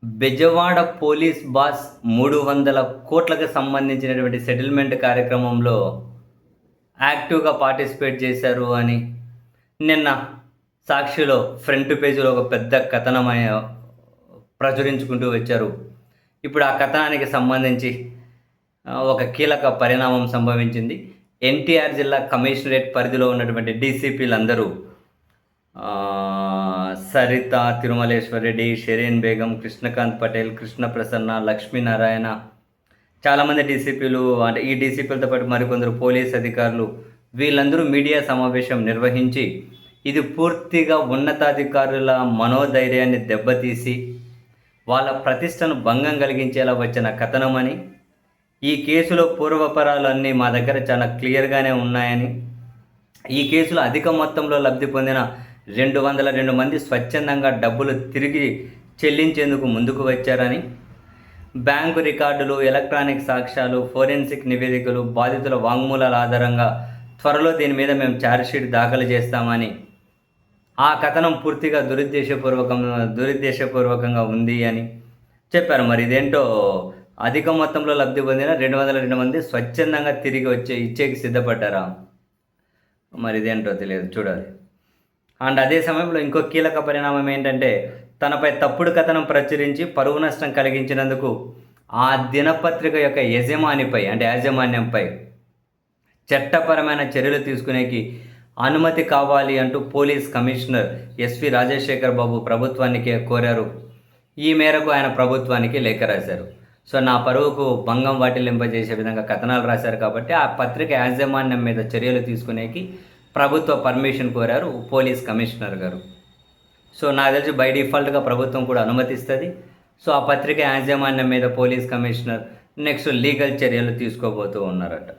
Bezawada police boss 300 కోట్లకు సంబంధించినటువంటి settlement కార్యక్రమంలో యాక్టివ్‌గా పార్టిసిపేట్ చేశారు అని నిన్న సాక్షిలో ఫ్రంట్ పేజ్‌లో ఒక పెద్ద కథనమయ ప్రచురించుకుంటూ వచ్చారు. ఇప్పుడు ఆ కథనానికి సంబంధించి ఒక కీలక పరిణామం సంభవించింది. ఎన్టీఆర్ జిల్లా కమిషనరేట్ పరిధిలో ఉన్నటువంటి డీసీపీలందరూ సరిత, తిరుమలేశ్వర్ రెడ్డి, షెరీన్ బేగం, కృష్ణకాంత్ పటేల్, కృష్ణ ప్రసన్న, లక్ష్మీనారాయణ చాలామంది డీసీపీలు, అంటే ఈ డీసీపీలతో పాటు మరికొందరు పోలీస్ అధికారులు వీళ్ళందరూ మీడియా సమావేశం నిర్వహించి ఇది పూర్తిగా ఉన్నతాధికారుల మనోధైర్యాన్ని దెబ్బతీసి వాళ్ళ ప్రతిష్టను భంగం కలిగించేలా వచ్చిన కథనమని, ఈ కేసులో పూర్వపరాలన్నీ మా దగ్గర చాలా క్లియర్గానే ఉన్నాయని, ఈ కేసులో అధిక మొత్తంలో లబ్ధి పొందిన 202 మంది స్వచ్ఛందంగా డబ్బులు తిరిగి చెల్లించేందుకు ముందుకు వచ్చారని, బ్యాంకు రికార్డులు, ఎలక్ట్రానిక్ సాక్ష్యాలు, ఫోరెన్సిక్ నివేదికలు, బాధితుల వాంగ్మూలాల ఆధారంగా త్వరలో దీని మీద మేము ఛార్జ్షీట్ దాఖలు చేస్తామని, ఆ కథనం పూర్తిగా దురుద్దేశపూర్వకంగా ఉంది అని చెప్పారు. మరి ఇదేంటో అధిక మొత్తంలో లబ్ధి పొందిన 202 మంది స్వచ్ఛందంగా తిరిగి ఇచ్చేకి సిద్ధపడ్డారా? మరి ఇదేంటో తెలియదు, చూడాలి. అండ్ అదే సమయంలో ఇంకో కీలక పరిణామం ఏంటంటే, తనపై తప్పుడు కథనం ప్రచురించి పరువు నష్టం కలిగించినందుకు ఆ దినపత్రిక యొక్క యాజమాన్యంపై చట్టపరమైన చర్యలు తీసుకునేకి అనుమతి కావాలి అంటూ పోలీస్ కమిషనర్ ఎస్వి రాజశేఖర్ బాబు ప్రభుత్వానికి కోరారు. ఈ మేరకు ఆయన ప్రభుత్వానికి లేఖ రాశారు. సో నా పరువుకు భంగం వాటిల్లింపజేసే విధంగా కథనాలు రాశారు కాబట్టి ఆ పత్రిక యాజమాన్యం మీద చర్యలు తీసుకునేకి ప్రభుత్వ పర్మిషన్ కోరారు పోలీస్ కమిషనర్ గారు. సో నాకు తెలిసి బై డిఫాల్ట్గా ప్రభుత్వం కూడా అనుమతిస్తుంది. సో ఆ పత్రిక యాజమాన్యం మీద పోలీస్ కమిషనర్ నెక్స్ట్ లీగల్ చర్యలు తీసుకోబోతూ ఉన్నారట.